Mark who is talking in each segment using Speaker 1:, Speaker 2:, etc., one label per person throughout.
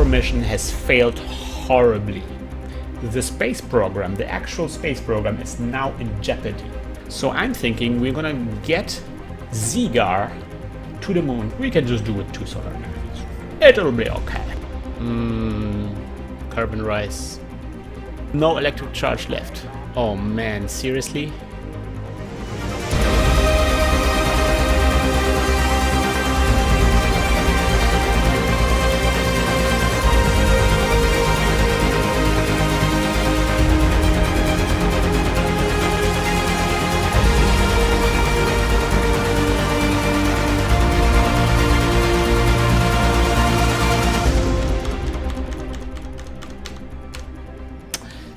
Speaker 1: mission has failed horribly. The space program, the actual space program, is now in jeopardy. So I'm thinking we're gonna get Zigar to the moon. We can just do with 2 solar panels. It'll be okay. Carbon rice. No electric charge left. Oh man, seriously?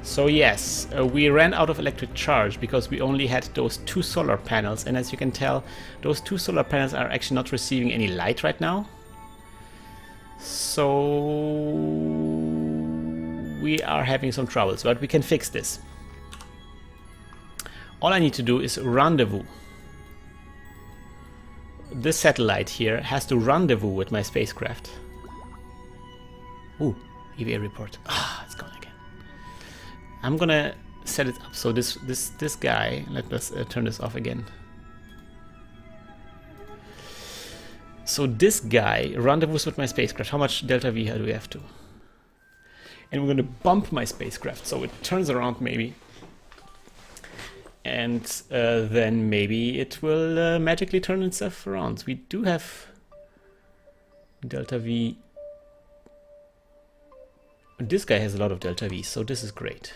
Speaker 1: So yes, we ran out of electric charge because we only had those 2 solar panels, and as you can tell, those 2 solar panels are actually not receiving any light right now. So we are having some troubles, but we can fix this. All I need to do is rendezvous. This satellite here has to rendezvous with my spacecraft. Ooh, EVA report. Ah, it's gone again. I'm gonna set it up so this guy. Let us turn this off again. So this guy rendezvous with my spacecraft. How much delta V do we have to? And we're gonna bump my spacecraft so it turns around maybe, and then maybe it will magically turn itself around. We do have delta V. This guy has a lot of delta V, so this is great.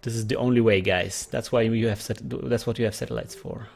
Speaker 1: This is the only way, guys. That's why you have that's what you have satellites for.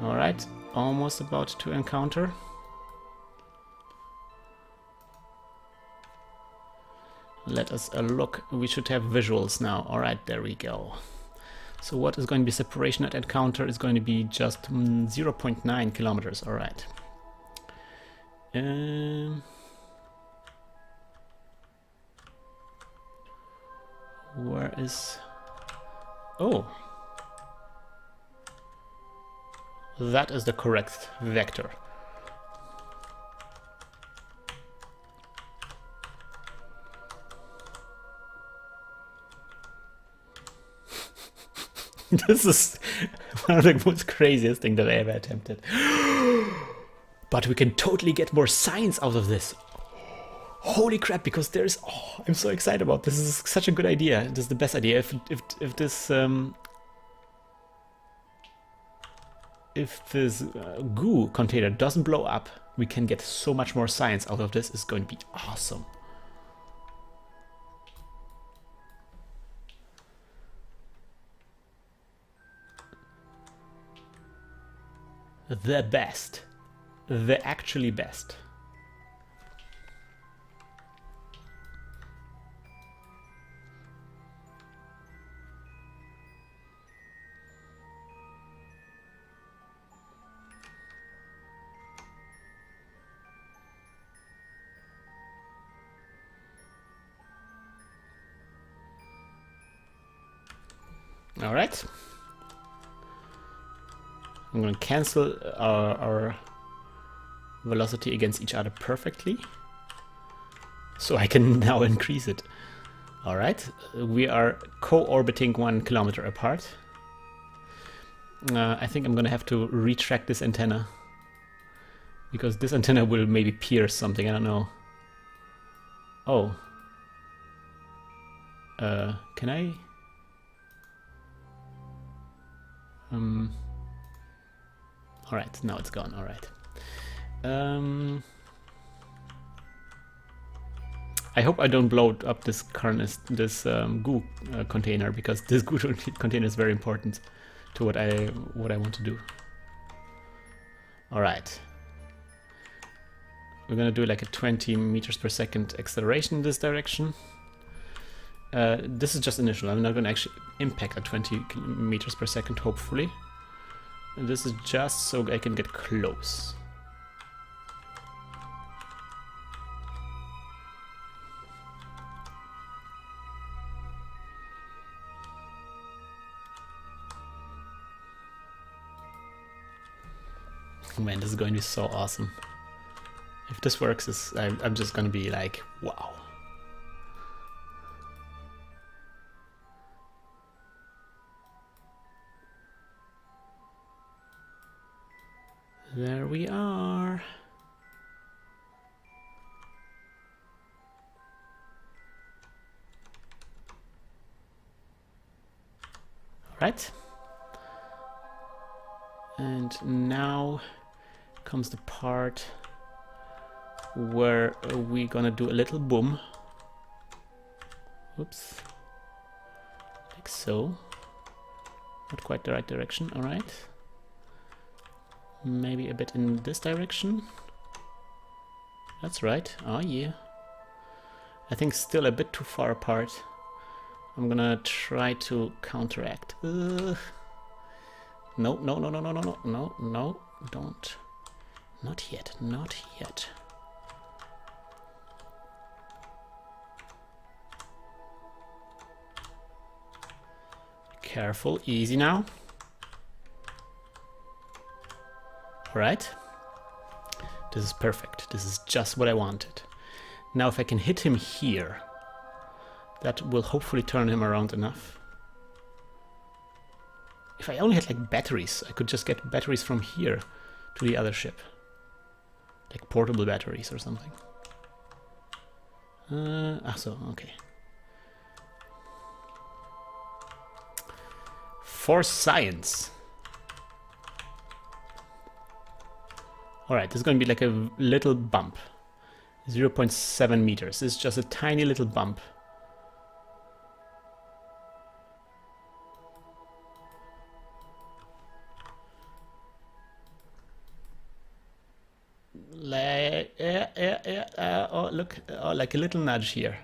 Speaker 1: Alright, almost about to encounter. Let us look. We should have visuals now. Alright, there we go. So what is going to be separation at encounter is going to be just 0.9 kilometers. Alright. Where is... Oh! That is the correct vector. This is one of the most craziest things that I ever attempted. But we can totally get more science out of this. Holy crap, because there's... Oh, I'm so excited about this. This is such a good idea. This is the best idea. If this goo container doesn't blow up, we can get so much more science out of this. It's going to be awesome. The best. The actually best. All right. I'm going to cancel our velocity against each other perfectly, so I can now increase it. All right, we are co-orbiting 1 kilometer apart. I think I'm going to have to retract this antenna, because this antenna will maybe pierce something, I don't know. Oh. Can I? Alright, now it's gone, alright. I hope I don't blow up this goo container, because this goo container is very important to what I want to do. Alright. We're gonna do like a 20 meters per second acceleration in this direction. This is just initial. I'm not gonna actually impact at 20 meters per second, hopefully. This is just so I can get close. Man, this is going to be so awesome. If this works, I'm just going to be like, wow. There we are. All right. And now comes the part where we're gonna do a little boom. Oops. Like so. Not quite the right direction, alright. Maybe a bit in this direction. That's right. Oh yeah. I think still a bit too far apart. I'm gonna try to counteract. No, no, no, no, no, no, no, no, no, don't. Not yet, not yet. Careful, easy now. Alright. This is perfect. This is just what I wanted. Now if I can hit him here, that will hopefully turn him around enough. If I only had like batteries, I could just get batteries from here to the other ship. Like portable batteries or something. So, okay. For science. Alright, this is going to be like a little bump. 0.7 meters. It's just a tiny little bump. Oh, look, oh, like a little nudge here.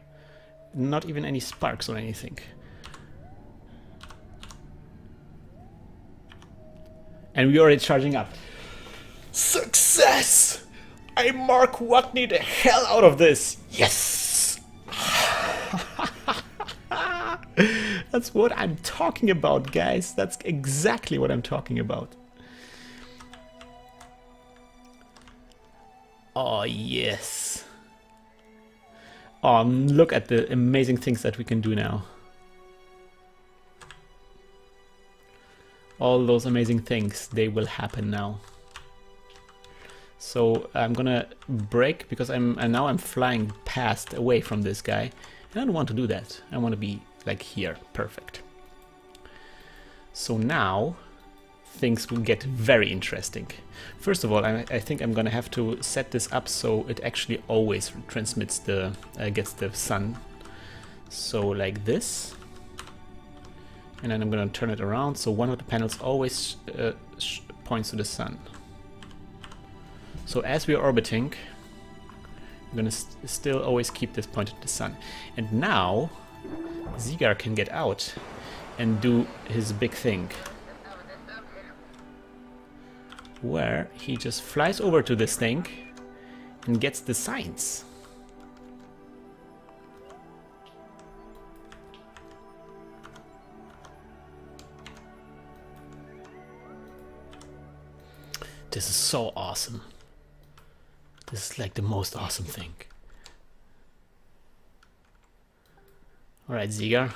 Speaker 1: Not even any sparks or anything. And we're already charging up. Success! I Mark Watney the hell out of this! Yes! That's what I'm talking about, guys. That's exactly what I'm talking about. Oh, yes. Oh, look at the amazing things that we can do now. All those amazing things, they will happen now. So I'm gonna brake because now I'm flying past away from this guy. And I don't want to do that. I want to be like here, perfect. So now things will get very interesting. First of all, I think I'm gonna have to set this up so it actually always transmits gets the sun. So like this. And then I'm gonna turn it around so one of the panels always points to the sun. So as we're orbiting, I'm gonna still always keep this pointed to the sun. And now Zigar can get out and do his big thing, where he just flies over to this thing and gets the signs. This is so awesome. This is like the most awesome thing. Alright, Zigar.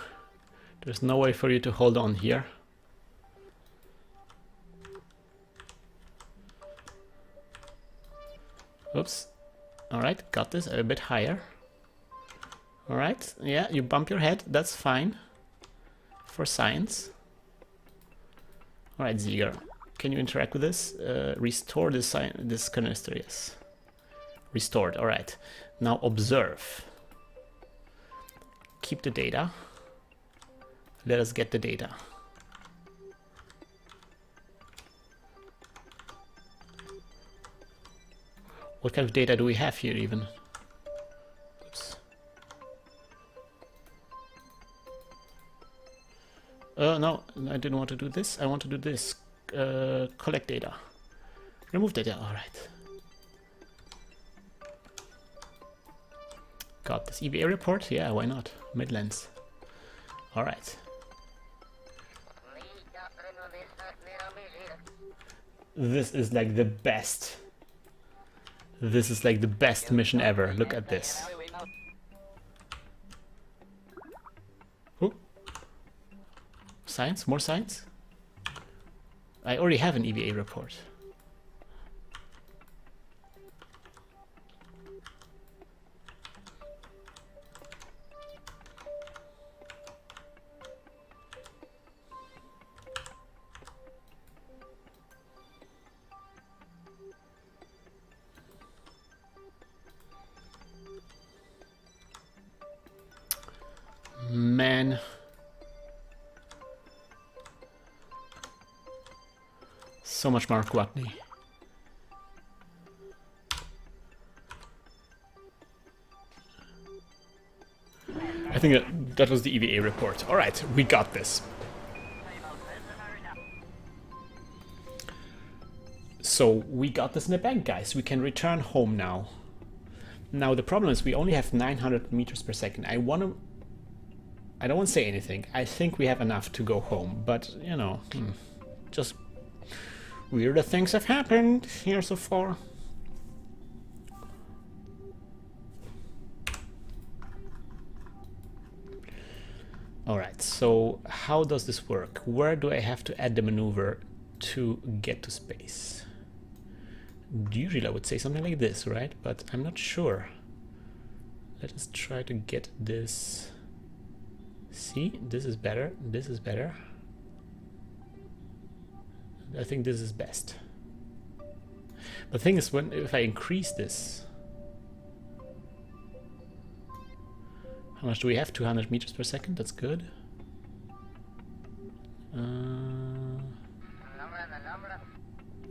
Speaker 1: There's no way for you to hold on here. Oops. Alright, got this a bit higher. Alright, yeah, you bump your head, that's fine. For science. Alright, Zigar. Can you interact with this? Restore this canister, yes. Restored, alright. Now observe. Keep the data. Let us get the data. What kind of data do we have here even? Oops. No, I didn't want to do this. I want to do this. Collect data. Remove data, alright. Got this EVA report? Yeah, why not? Midlands. Alright. This is like the best. This is like the best mission ever. Look at this. Ooh. Science? More science? I already have an EVA report. Man. So much Mark Watney. I think that was the EVA report. Alright, we got this. So we got this in the bank, guys. We can return home now. Now the problem is we only have 900 meters per second. I don't want to say anything. I think we have enough to go home, but you know, just weirder things have happened here so far. Alright, so how does this work? Where do I have to add the maneuver to get to space? Usually I would say something like this, right? But I'm not sure. Let us try to get this. See, this is better, this is better. I think this is best. The thing is, if I increase this, how much do we have? 200 meters per second, that's good. I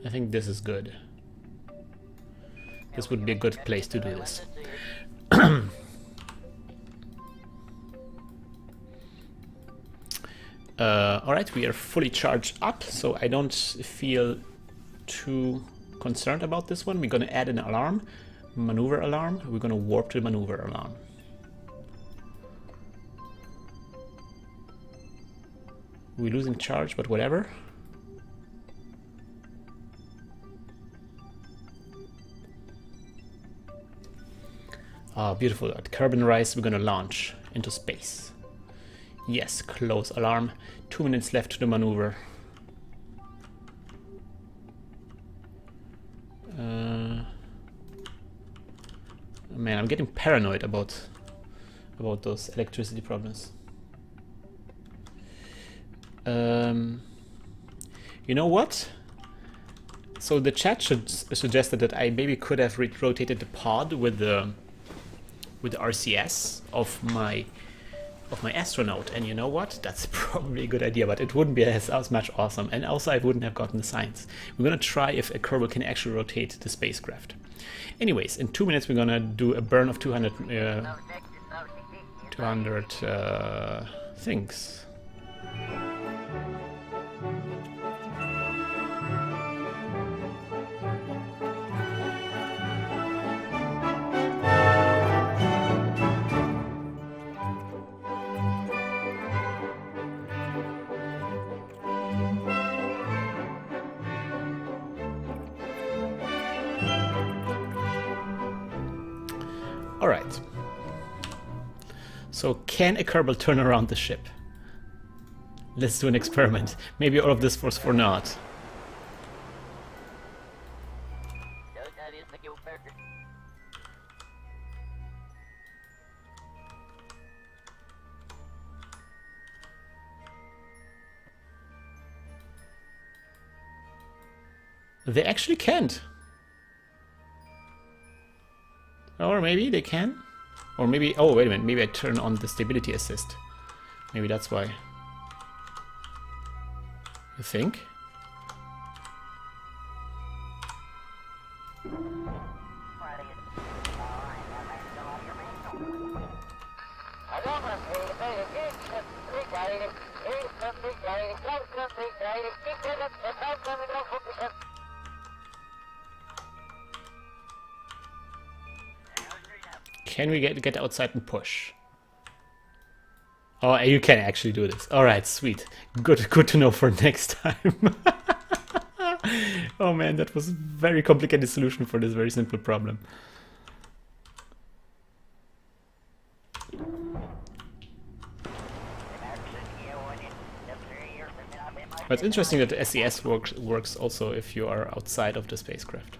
Speaker 1: think this is good. This would be a good place to do this. Alright, we are fully charged up, so I don't feel too concerned about this one. We're gonna add an alarm, maneuver alarm. We're gonna warp to the maneuver alarm. We're losing charge, but whatever. Ah, beautiful. At Carbon Rise, we're gonna launch into space. Yes, close alarm. 2 minutes left to the maneuver. Man, I'm getting paranoid about those electricity problems. You know what? So the chat suggested that I maybe could have rotated the pod with the RCS of my astronaut, and you know what? That's probably a good idea, but it wouldn't be as much awesome, and also I wouldn't have gotten the science. We're gonna try if a Kerbal can actually rotate the spacecraft. Anyways, in 2 minutes we're gonna do a burn of 200 things. Alright. So can a Kerbal turn around the ship? Let's do an experiment. Maybe all of this was for naught. They actually can't. Or maybe they can. Or maybe... Oh, wait a minute. Maybe I turn on the stability assist. Maybe that's why. You think? Can we get outside and push? Oh, you can actually do this. All right, sweet. Good to know for next time. Oh man, that was a very complicated solution for this very simple problem. But it's interesting that the SES works also if you are outside of the spacecraft.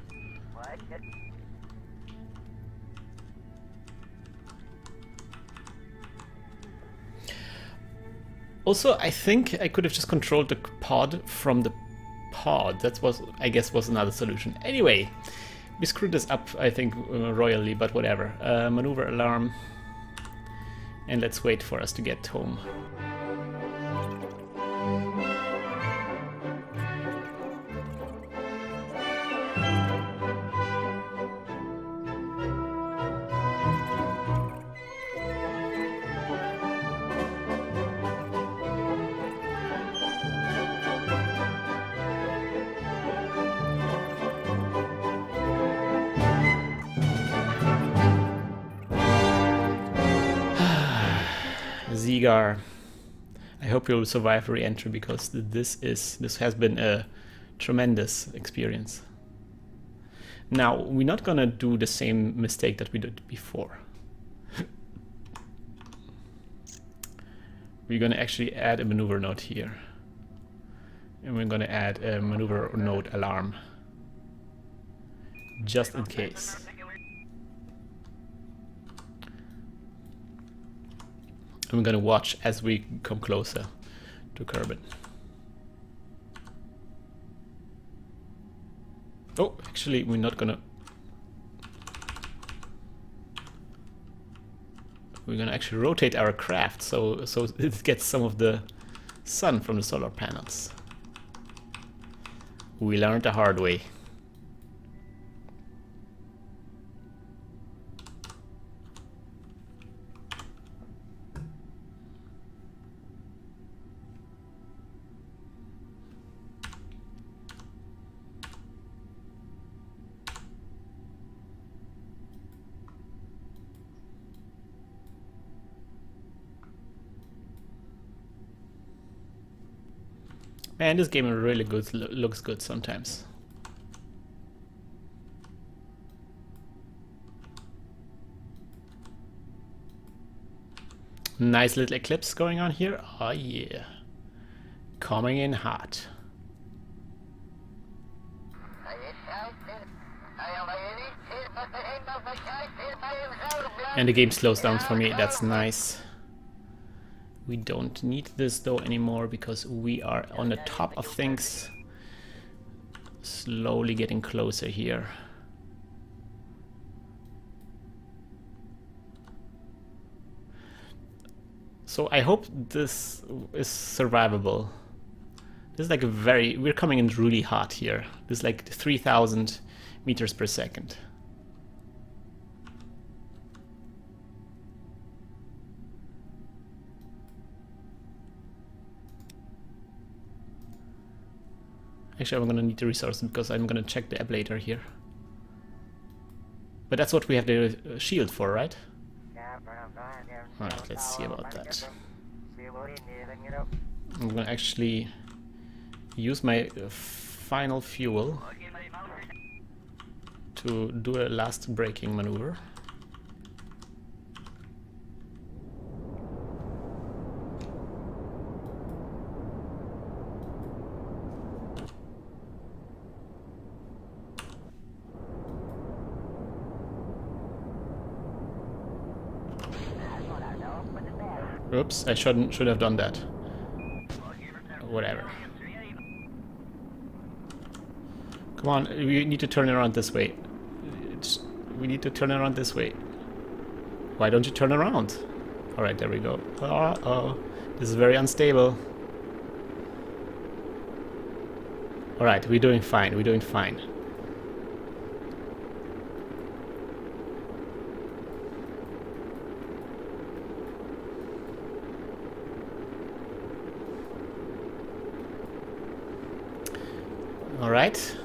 Speaker 1: Also, I think I could have just controlled the pod from the pod. That was, I guess, was another solution. Anyway, we screwed this up, I think, royally, but whatever. Maneuver alarm. And let's wait for us to get home. Zigar, I hope you'll survive re-entry because this has been a tremendous experience. Now, we're not gonna do the same mistake that we did before. We're gonna actually add a maneuver node here. And we're gonna add a maneuver node alarm. Just in case. And we're gonna watch as we come closer to Kerbin. Oh, actually, we're not gonna... We're gonna actually rotate our craft so it gets some of the sun from the solar panels. We learned the hard way. Man, this game really good, looks good sometimes. Nice little eclipse going on here. Oh yeah. Coming in hot. And the game slows down for me, that's nice. We don't need this though anymore because we are on the top of things. Slowly getting closer here. So I hope this is survivable. This is like a very... We're coming in really hot here. This is like 3,000 meters per second. Actually, I'm gonna need the resources because I'm gonna check the ablator here. But that's what we have the shield for, right? Alright, let's see about that. I'm gonna actually use my final fuel to do a last braking maneuver. Oops, I should have done that. Whatever. Come on, we need to turn around this way. We need to turn around this way. Why don't you turn around? Alright, there we go. Uh-oh. This is very unstable. Alright, we're doing fine. We're doing fine. Alright.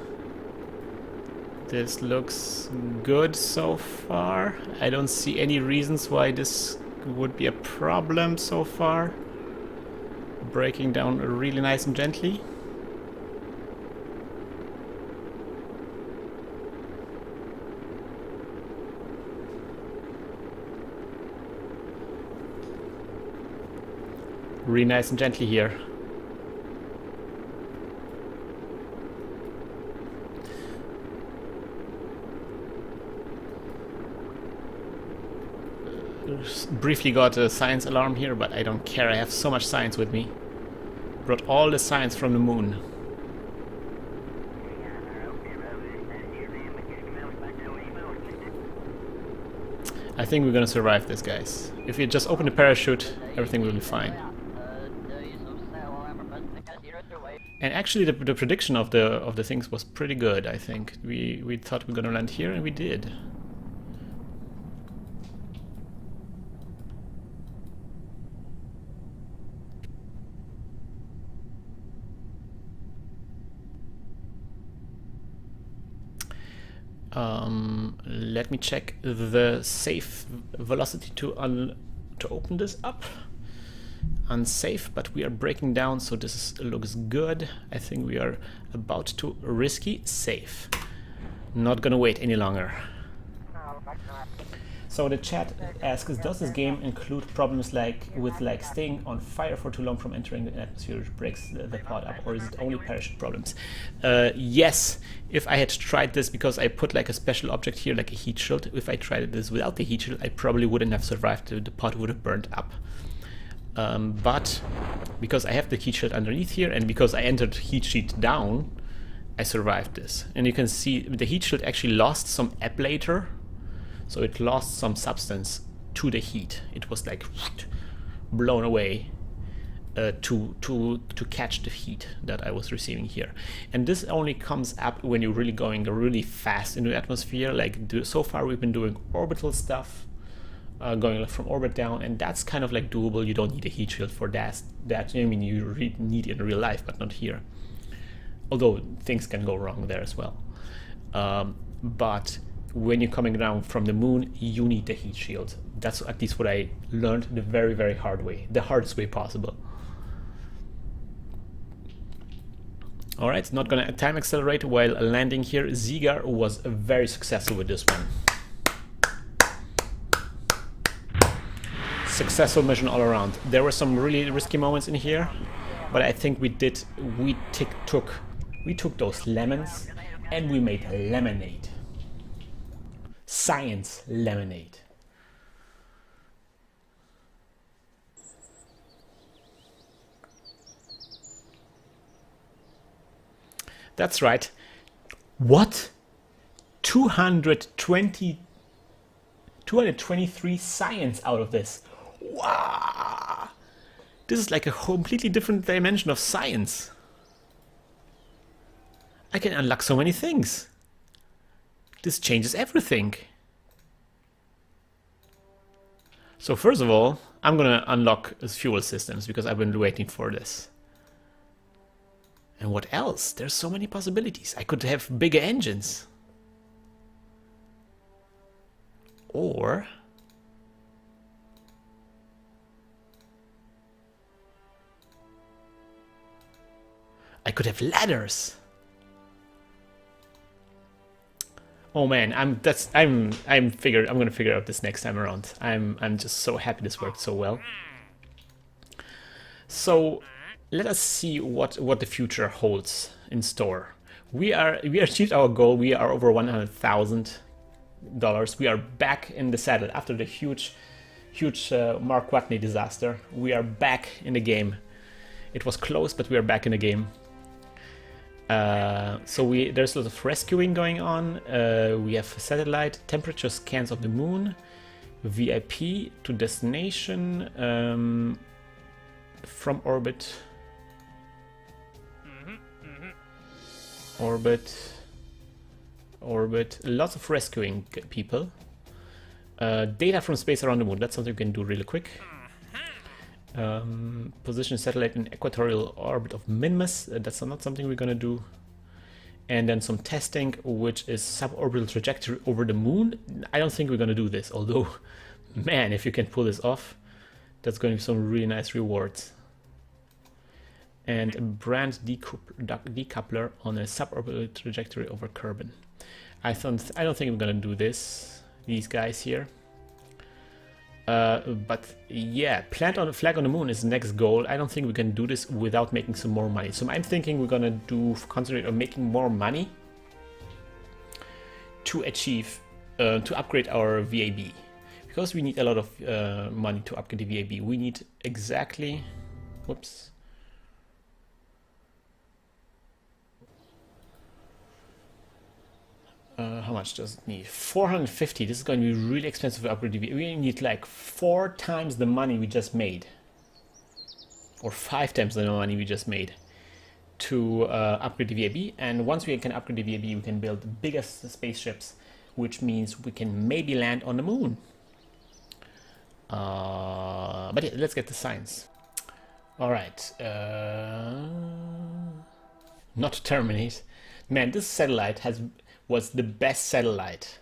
Speaker 1: This looks good so far. I don't see any reasons why this would be a problem so far. Breaking down really nice and gently. Really nice and gently here. Briefly got a science alarm here, but I don't care. I have so much science with me. Brought all the science from the moon. I think we're gonna survive this, guys. If we just open the parachute, everything will be fine. And actually, the prediction of the things was pretty good. I think we thought we were gonna land here, and we did. Let me check the safe velocity to open this up. Unsafe, but we are breaking down, so this looks good. I think we are about to risky safe. Not gonna wait any longer. So the chat asks, does this game include problems with staying on fire for too long from entering the atmosphere, which breaks the pod up, or is it only parachute problems? Yes, if I had tried this, because I put like a special object here, like a heat shield, if I tried this without the heat shield, I probably wouldn't have survived. The pod would have burned up. But because I have the heat shield underneath here, and because I entered heat sheet down, I survived this. And you can see the heat shield actually lost some ablator. So it lost some substance to the heat. It was like blown away to catch the heat that I was receiving here. And this only comes up when you're really going really fast into the atmosphere. Like so far we've been doing orbital stuff, going from orbit down, and that's kind of like doable. You don't need a heat shield for that. I mean, you need it in real life, but not here. Although things can go wrong there as well. But when you're coming down from the moon, you need the heat shield. That's at least what I learned the very, very hard way, the hardest way possible. All right, not gonna time accelerate while landing here. Zigar was very successful with this one. Successful mission all around. There were some really risky moments in here, but I think we took those lemons and we made lemonade. Science lemonade. That's right. What? 223 science out of this. Wow! This is like a completely different dimension of science. I can unlock so many things. This changes everything. So first of all, I'm gonna unlock fuel systems because I've been waiting for this. And what else? There's so many possibilities. I could have bigger engines. Or I could have ladders. Oh man, I'm gonna figure out this next time around. I'm just so happy this worked so well. So let us see what the future holds in store. We achieved our goal. We are over $100,000. We are back in the saddle after the huge huge Mark Watney disaster. We are back in the game. It was close, but we are back in the game. There's a lot of rescuing going on. We have satellite temperature scans of the moon, VIP to destination, from orbit, orbit. Lots of rescuing people. Data from space around the moon. That's something we can do really quick. Position satellite in equatorial orbit of Minmus. That's not something we're gonna do. And then some testing, which is suborbital trajectory over the moon. I don't think we're gonna do this, although, man, if you can pull this off, that's going to be some really nice rewards. And a brand decoupler on a suborbital trajectory over Kerbin. I don't think I'm gonna do this. These guys here. But yeah, plant on a flag on the moon is the next goal. I don't think we can do this without making some more money. So I'm thinking we're gonna concentrate on making more money to achieve, to upgrade our VAB. Because we need a lot of money to upgrade the VAB. We need exactly, whoops. How much does it need? 450. This is going to be really expensive to upgrade the VAB. We need like 4 times the money we just made. Or 5 times the money we just made to upgrade the VAB. And once we can upgrade the VAB, we can build the biggest spaceships, which means we can maybe land on the moon. But yeah, let's get the science. All right. Not to terminate. Man, this satellite was the best satellite.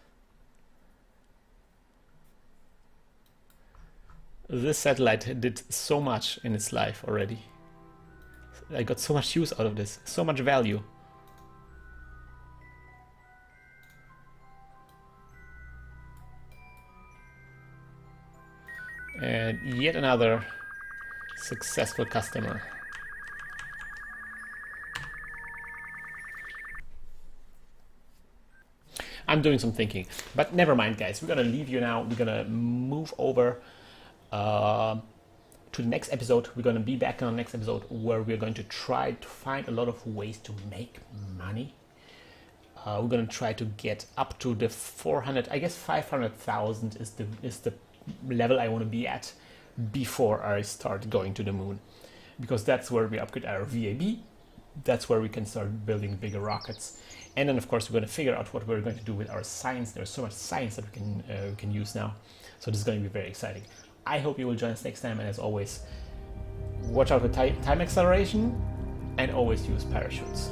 Speaker 1: This satellite did so much in its life already. I got so much use out of this, so much value. And yet another successful customer. I'm doing some thinking, but never mind, guys. We're gonna leave you now. We're gonna move over to the next episode. We're gonna be back on the next episode where we're going to try to find a lot of ways to make money. We're gonna try to get up to the 400. I guess 500,000 is the level I want to be at before I start going to the moon, because that's where we upgrade our VAB. That's where we can start building bigger rockets. And then, of course, we're going to figure out what we're going to do with our science. There's so much science that we can use now. So this is going to be very exciting. I hope you will join us next time. And as always, watch out for time acceleration and always use parachutes.